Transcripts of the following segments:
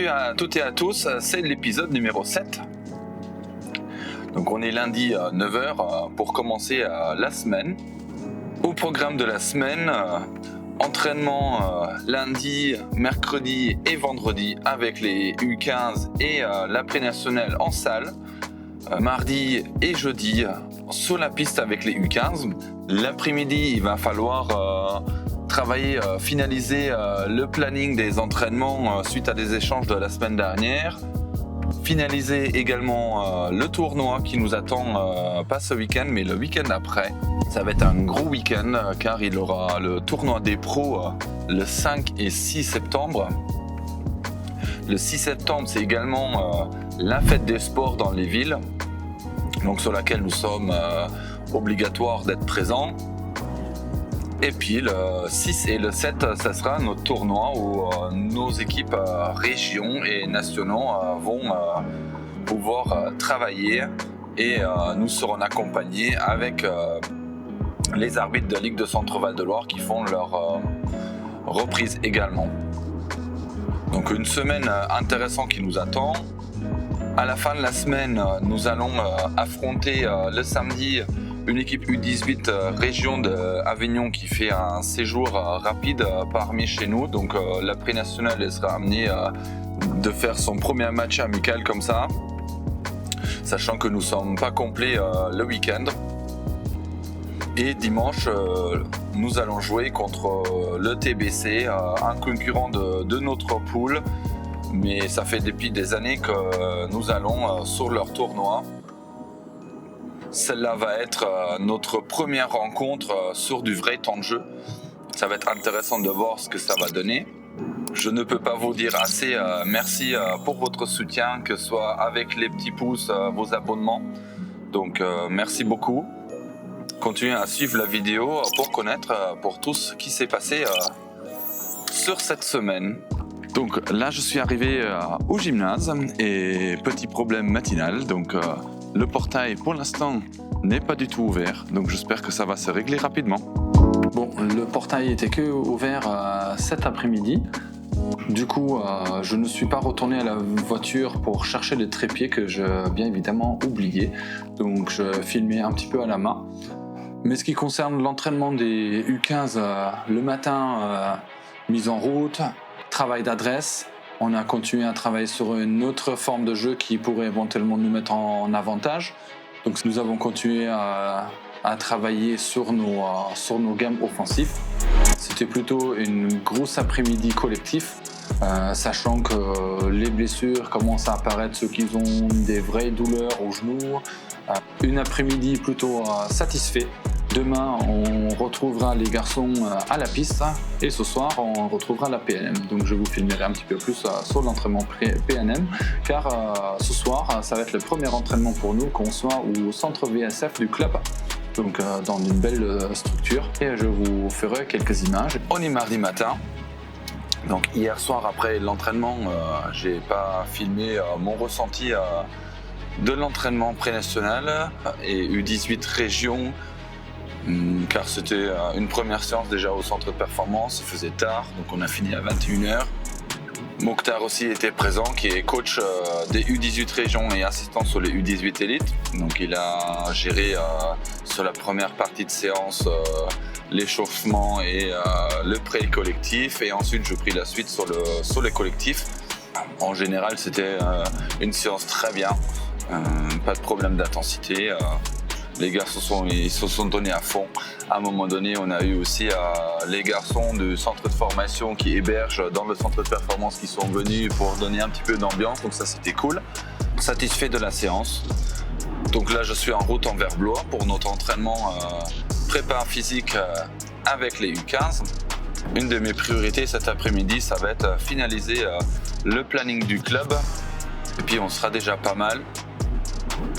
Salut à toutes et à tous, c'est l'épisode numéro 7. Donc on est lundi à 9h pour commencer la semaine. Au programme de la semaine, entraînement lundi, mercredi et vendredi avec les U15 et l'après-national en salle. Mardi et jeudi sur la piste avec les U15. L'après-midi, il va falloir travailler, finaliser le planning des entraînements suite à des échanges de la semaine dernière. Finaliser également le tournoi qui nous attend, pas ce week-end, mais le week-end après. Ça va être un gros week-end car il y aura le tournoi des pros le 5 et 6 septembre. Le 6 septembre, c'est également la fête des sports dans les villes, donc sur laquelle nous sommes obligatoires d'être présents. Et puis le 6 et le 7, ça sera notre tournoi où nos équipes régions et nationaux vont pouvoir travailler et nous serons accompagnés avec les arbitres de Ligue de Centre-Val de Loire qui font leur reprise également. Donc une semaine intéressante qui nous attend. À la fin de la semaine, nous allons affronter le samedi une équipe U18 région d'Avignon qui fait un séjour rapide parmi chez nous. Donc l'après-national elle sera amenée de faire son premier match amical comme ça, sachant que nous ne sommes pas complets le week-end. Et dimanche, nous allons jouer contre le TBC, un concurrent de notre poule. Mais ça fait depuis des années que nous allons sur leur tournoi. Celle-là va être notre première rencontre sur du vrai temps de jeu. Ça va être intéressant de voir ce que ça va donner. Je ne peux pas vous dire assez merci pour votre soutien, que ce soit avec les petits pouces, vos abonnements. Donc merci beaucoup. Continuez à suivre la vidéo pour connaître pour tout ce qui s'est passé sur cette semaine. Donc là, je suis arrivé au gymnase et petit problème matinal. Donc le portail pour l'instant n'est pas du tout ouvert. Donc j'espère que ça va se régler rapidement. Bon, le portail était que ouvert cet après-midi. Du coup, je ne suis pas retourné à la voiture pour chercher les trépieds que j'ai bien évidemment oublié. Donc je filmais un petit peu à la main. Mais ce qui concerne l'entraînement des U15, le matin, mise en route, travail d'adresse. On a continué à travailler sur une autre forme de jeu qui pourrait éventuellement nous mettre en avantage. Donc nous avons continué à travailler sur nos gammes offensives. C'était plutôt une grosse après-midi collectif, sachant que les blessures commencent à apparaître, ceux qui ont des vraies douleurs aux genoux. Une après-midi plutôt satisfait. Demain, on retrouvera les garçons à la piste et ce soir, on retrouvera la PNM. Donc je vous filmerai un petit peu plus sur l'entraînement PNM car ce soir, ça va être le premier entraînement pour nous qu'on soit au centre VSF du club. Donc dans une belle structure et je vous ferai quelques images. On est mardi matin. Donc hier soir après l'entraînement, j'ai pas filmé mon ressenti de l'entraînement pré-national et U18 région. Car c'était une première séance déjà au centre de performance, il faisait tard, donc on a fini à 21h. Mokhtar aussi était présent, qui est coach des U18 régions et assistant sur les U18 élites. Donc il a géré sur la première partie de séance l'échauffement et le pré-collectif, et ensuite je pris la suite sur les collectifs. En général c'était une séance très bien, pas de problème d'intensité. Les garçons ils se sont donnés à fond. À un moment donné, on a eu aussi les garçons du centre de formation qui hébergent dans le centre de performance qui sont venus pour donner un petit peu d'ambiance. Donc ça, c'était cool. Satisfait de la séance. Donc là, je suis en route envers Blois pour notre entraînement prépa physique avec les U15. Une de mes priorités cet après-midi, ça va être finaliser le planning du club. Et puis, on sera déjà pas mal.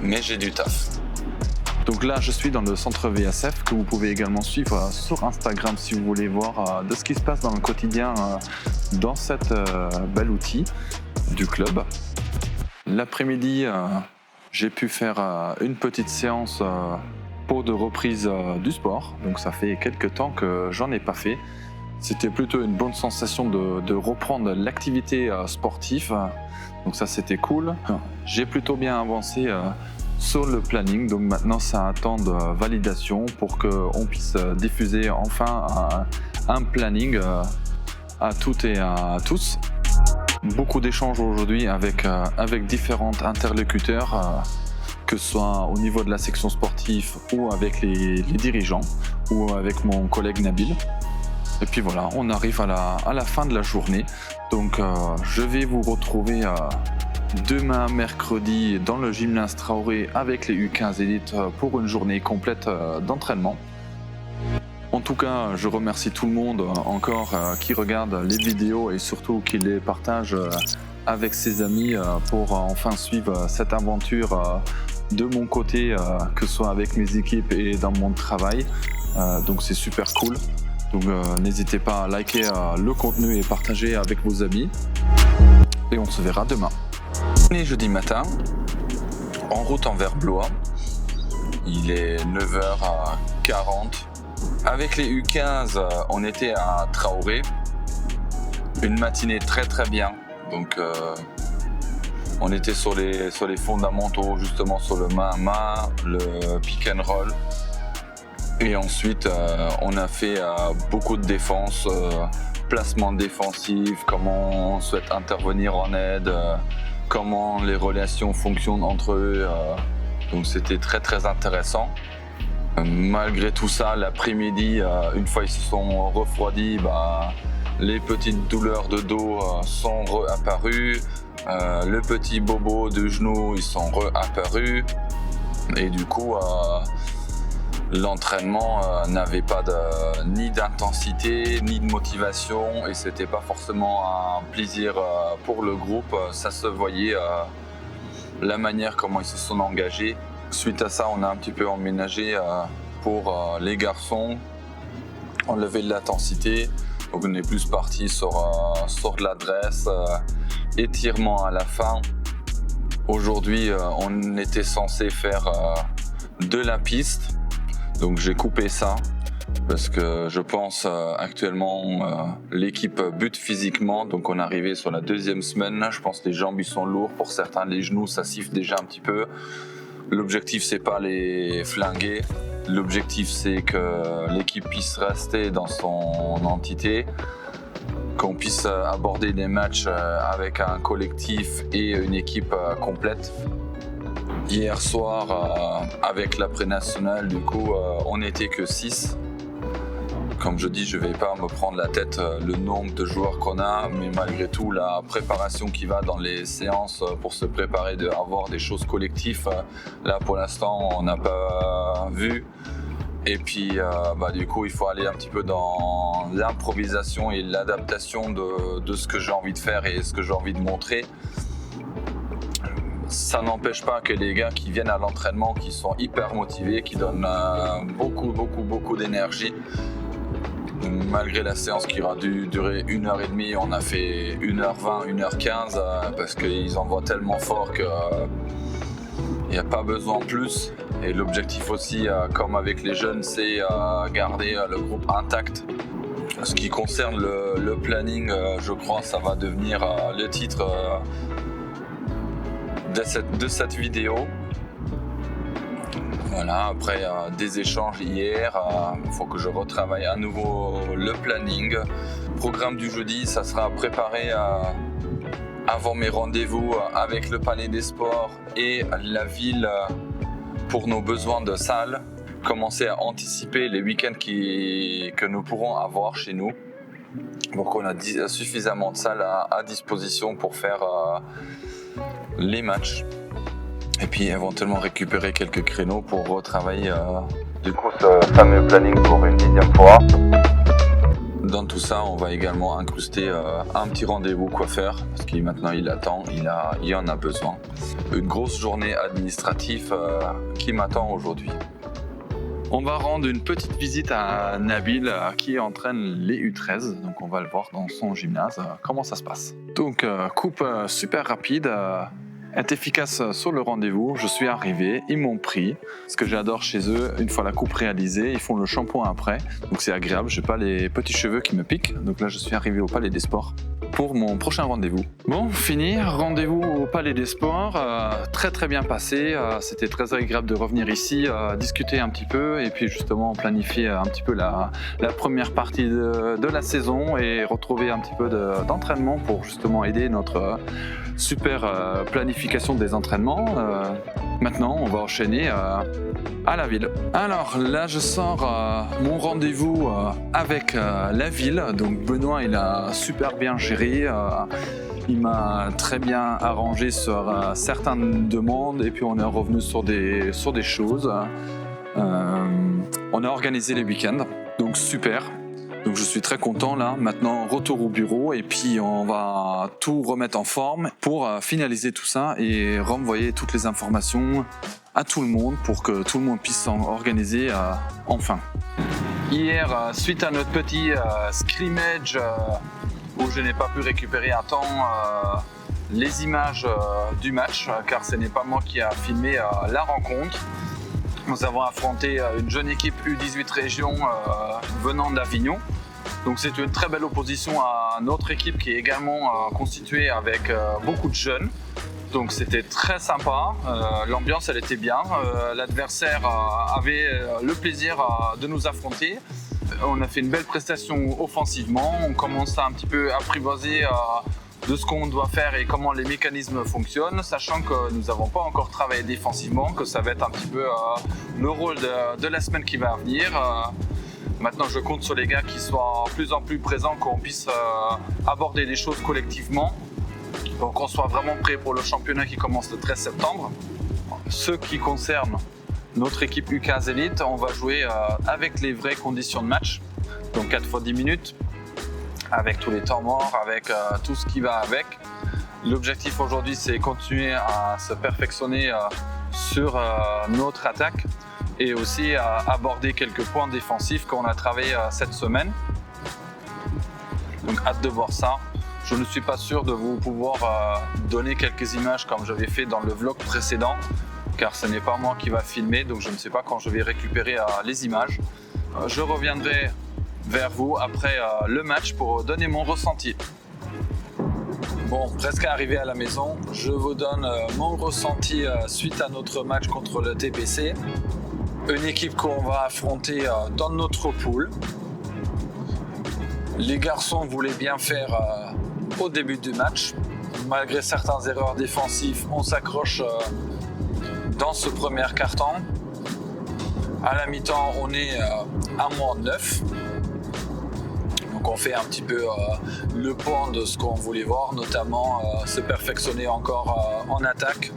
Mais j'ai du taf. Donc là, je suis dans le centre VSF que vous pouvez également suivre sur Instagram si vous voulez voir de ce qui se passe dans le quotidien dans cet bel outil du club. L'après-midi, j'ai pu faire une petite séance pour de reprise du sport. Donc ça fait quelques temps que j'en ai pas fait. C'était plutôt une bonne sensation de reprendre l'activité sportive. Donc ça, c'était cool. J'ai plutôt bien avancé sur le planning. Donc maintenant, ça attend de validation pour qu'on puisse diffuser enfin un planning à toutes et à tous. Beaucoup d'échanges aujourd'hui avec différents interlocuteurs, que ce soit au niveau de la section sportive ou avec les dirigeants ou avec mon collègue Nabil. Et puis voilà, on arrive à la fin de la journée. Donc je vais vous retrouver demain mercredi dans le gymnase Traoré avec les U15 élites pour une journée complète d'entraînement. En tout cas, je remercie tout le monde encore qui regarde les vidéos et surtout qui les partage avec ses amis pour enfin suivre cette aventure de mon côté, que ce soit avec mes équipes et dans mon travail. Donc c'est super cool. Donc n'hésitez pas à liker le contenu et partager avec vos amis. Et on se verra demain. Et jeudi matin, en route envers Blois. Il est 9h40. Avec les U15, on était à Traoré. Une matinée très très bien. Donc on était sur les fondamentaux, justement sur le main-à-main, le pick and roll. Et ensuite, on a fait beaucoup de défense, placement défensif, comment on souhaite intervenir en aide, comment les relations fonctionnent entre eux. Donc c'était très très intéressant. Malgré tout ça, l'après-midi, une fois ils se sont refroidis, les petites douleurs de dos sont réapparues. Le petit bobo de genou, ils sont réapparus. Et du coup, l'entraînement n'avait pas ni d'intensité, ni de motivation, et c'était pas forcément un plaisir pour le groupe. Ça se voyait la manière comment ils se sont engagés. Suite à ça, on a un petit peu emménagé pour les garçons, enlever de l'intensité. Donc on est plus parti sur de l'adresse, étirement à la fin. Aujourd'hui, on était censé faire de la piste. Donc j'ai coupé ça parce que je pense actuellement l'équipe bute physiquement. Donc on est arrivé sur la deuxième semaine. Je pense que les jambes ils sont lourds. Pour certains, les genoux ça siffle déjà un petit peu. L'objectif c'est pas les flinguer. L'objectif c'est que l'équipe puisse rester dans son entité, qu'on puisse aborder des matchs avec un collectif et une équipe complète. Hier soir, avec la pré-nationale, du coup, on n'était que 6. Comme je dis, je ne vais pas me prendre la tête le nombre de joueurs qu'on a, mais malgré tout, la préparation qui va dans les séances pour se préparer à avoir des choses collectives, là pour l'instant, on n'a pas vu. Et puis, du coup, il faut aller un petit peu dans l'improvisation et l'adaptation de ce que j'ai envie de faire et ce que j'ai envie de montrer. Ça n'empêche pas que les gars qui viennent à l'entraînement, qui sont hyper motivés, qui donnent beaucoup d'énergie. Malgré la séance qui aura dû durer 1h30, on a fait 1h20, 1h15 parce qu'ils envoient tellement fort qu'il n'y a pas besoin de plus. Et l'objectif aussi, comme avec les jeunes, c'est garder le groupe intact. Ce qui concerne le planning, je crois que ça va devenir le titre de cette vidéo. Voilà, après des échanges hier, il faut que je retravaille à nouveau le planning. Programme du jeudi, ça sera préparé avant mes rendez-vous avec le Palais des Sports et la ville pour nos besoins de salle. Commencer à anticiper les week-ends que nous pourrons avoir chez nous. Donc on a suffisamment de salles à disposition pour faire les matchs. Et puis éventuellement récupérer quelques créneaux pour retravailler du coup ce fameux planning pour une 10e fois. Dans tout ça, on va également incruster un petit rendez-vous coiffeur parce qu'il maintenant il attend, il en a besoin. Une grosse journée administrative qui m'attend aujourd'hui. On va rendre une petite visite à Nabil qui entraîne les U13, donc on va le voir dans son gymnase, comment ça se passe. Donc coupe super rapide. être efficace sur le rendez-vous. Je suis arrivé, ils m'ont pris. Ce que j'adore chez eux, une fois la coupe réalisée, ils font le shampoing après. Donc c'est agréable, j'ai pas les petits cheveux qui me piquent. Donc là, je suis arrivé au Palais des Sports pour mon prochain rendez-vous. Bon, fini, rendez-vous au Palais des Sports, très très bien passé, c'était très agréable de revenir ici, discuter un petit peu et puis justement planifier un petit peu la première partie de la saison et retrouver un petit peu d'entraînement pour justement aider notre super planification des entraînements. Maintenant, on va enchaîner à la ville. Alors là, je sors mon rendez-vous avec la ville. Donc Benoît, il a super bien géré. Il m'a très bien arrangé sur certaines demandes et puis on est revenu sur des choses. On a organisé les week-ends, donc super. Donc je suis très content là. Maintenant, retour au bureau et puis on va tout remettre en forme pour finaliser tout ça et renvoyer toutes les informations à tout le monde pour que tout le monde puisse s'organiser enfin. Hier, suite à notre petit scrimmage où je n'ai pas pu récupérer à temps les images du match car ce n'est pas moi qui a filmé la rencontre. Nous avons affronté une jeune équipe U18 région venant d'Avignon. Donc c'est une très belle opposition à notre équipe qui est également constituée avec beaucoup de jeunes. Donc c'était très sympa, l'ambiance elle était bien, l'adversaire avait le plaisir de nous affronter. On a fait une belle prestation offensivement, on commence à un petit peu apprivoiser de ce qu'on doit faire et comment les mécanismes fonctionnent, sachant que nous n'avons pas encore travaillé défensivement, que ça va être un petit peu le rôle de la semaine qui va venir. Maintenant, je compte sur les gars qui soient de plus en plus présents, qu'on puisse aborder des choses collectivement, donc qu'on soit vraiment prêt pour le championnat qui commence le 13 septembre. Ce qui concerne notre équipe U15 Elite, on va jouer avec les vraies conditions de match, donc 4 x 10 minutes. Avec tous les temps morts, avec tout ce qui va avec. L'objectif aujourd'hui, c'est continuer à se perfectionner sur notre attaque et aussi à aborder quelques points défensifs qu'on a travaillé cette semaine. Donc hâte de voir ça. Je ne suis pas sûr de vous pouvoir donner quelques images comme j'avais fait dans le vlog précédent, car ce n'est pas moi qui va filmer, donc je ne sais pas quand je vais récupérer les images. Je reviendrai vers vous après le match pour donner mon ressenti. Bon, presque arrivé à la maison, je vous donne mon ressenti suite à notre match contre le TBC. Une équipe qu'on va affronter dans notre pool. Les garçons voulaient bien faire au début du match. Malgré certaines erreurs défensives, on s'accroche dans ce premier quart-temps. À la mi-temps, on est à -9. Donc on fait un petit peu le point de ce qu'on voulait voir, notamment se perfectionner encore en attaque,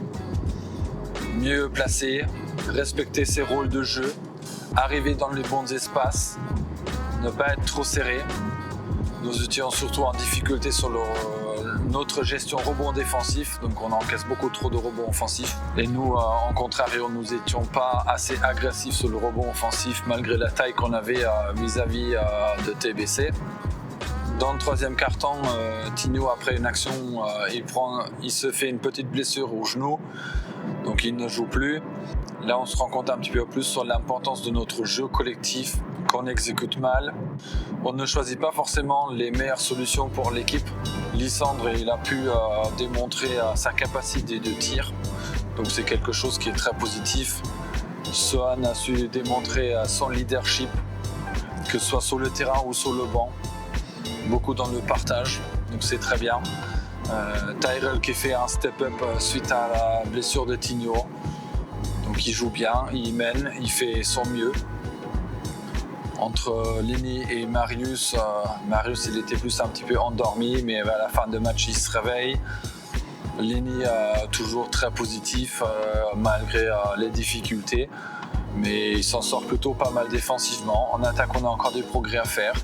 mieux placer, respecter ses rôles de jeu, arriver dans les bons espaces, ne pas être trop serré. Nous étions surtout en difficulté sur notre gestion rebond défensif, donc on encaisse beaucoup trop de rebonds offensifs. Et nous, en contrario, nous n'étions pas assez agressifs sur le rebond offensif malgré la taille qu'on avait vis-à-vis de TBC. Dans le troisième quart-temps, Tigno, après une action, il se fait une petite blessure au genou, donc il ne joue plus. Là, on se rend compte un petit peu plus sur l'importance de notre jeu collectif qu'on exécute mal. On ne choisit pas forcément les meilleures solutions pour l'équipe. Lysandre, il a pu démontrer sa capacité de tir, donc c'est quelque chose qui est très positif. Sohan a su démontrer son leadership, que ce soit sur le terrain ou sur le banc. Beaucoup dans le partage, donc c'est très bien. Tyrell qui fait un step-up suite à la blessure de Tigno. Donc il joue bien, il mène, il fait son mieux. Entre Lenny et Marius, Marius il était plus un petit peu endormi, mais à la fin de match il se réveille. Lenny toujours très positif malgré les difficultés, mais il s'en sort plutôt pas mal défensivement. En attaque, on a encore des progrès à faire.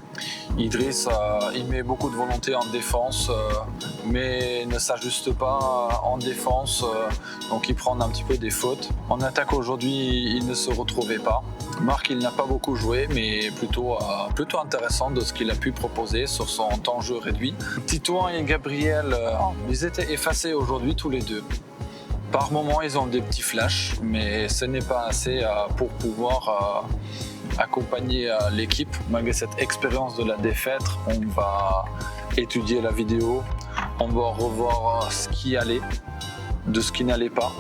Idriss, il met beaucoup de volonté en défense, mais ne s'ajuste pas en défense, donc il prend un petit peu des fautes. En attaque aujourd'hui, il ne se retrouvait pas. Marc, il n'a pas beaucoup joué, mais plutôt intéressant de ce qu'il a pu proposer sur son temps de jeu réduit. Titouan et Gabriel, ils étaient effacés aujourd'hui tous les deux. Par moments, ils ont des petits flashs, mais ce n'est pas assez pour pouvoir accompagner l'équipe. Malgré cette expérience de la défaite, on va étudier la vidéo, on va revoir ce qui allait, de ce qui n'allait pas.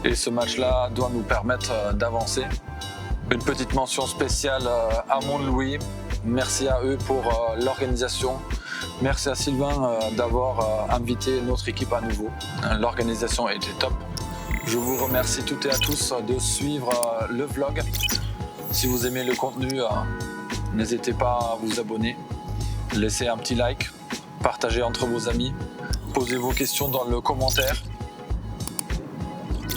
Et ce match-là doit nous permettre d'avancer. Une petite mention spéciale à Mont-Louis. Merci à eux pour l'organisation. Merci à Sylvain d'avoir invité notre équipe à nouveau. L'organisation était top. Je vous remercie toutes et à tous de suivre le vlog. Si vous aimez le contenu, n'hésitez pas à vous abonner. Laissez un petit like, partagez entre vos amis, posez vos questions dans le commentaire.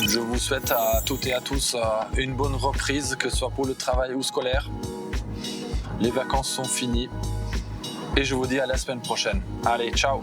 Je vous souhaite à toutes et à tous une bonne reprise, que ce soit pour le travail ou scolaire. Les vacances sont finies et je vous dis à la semaine prochaine. Allez, ciao!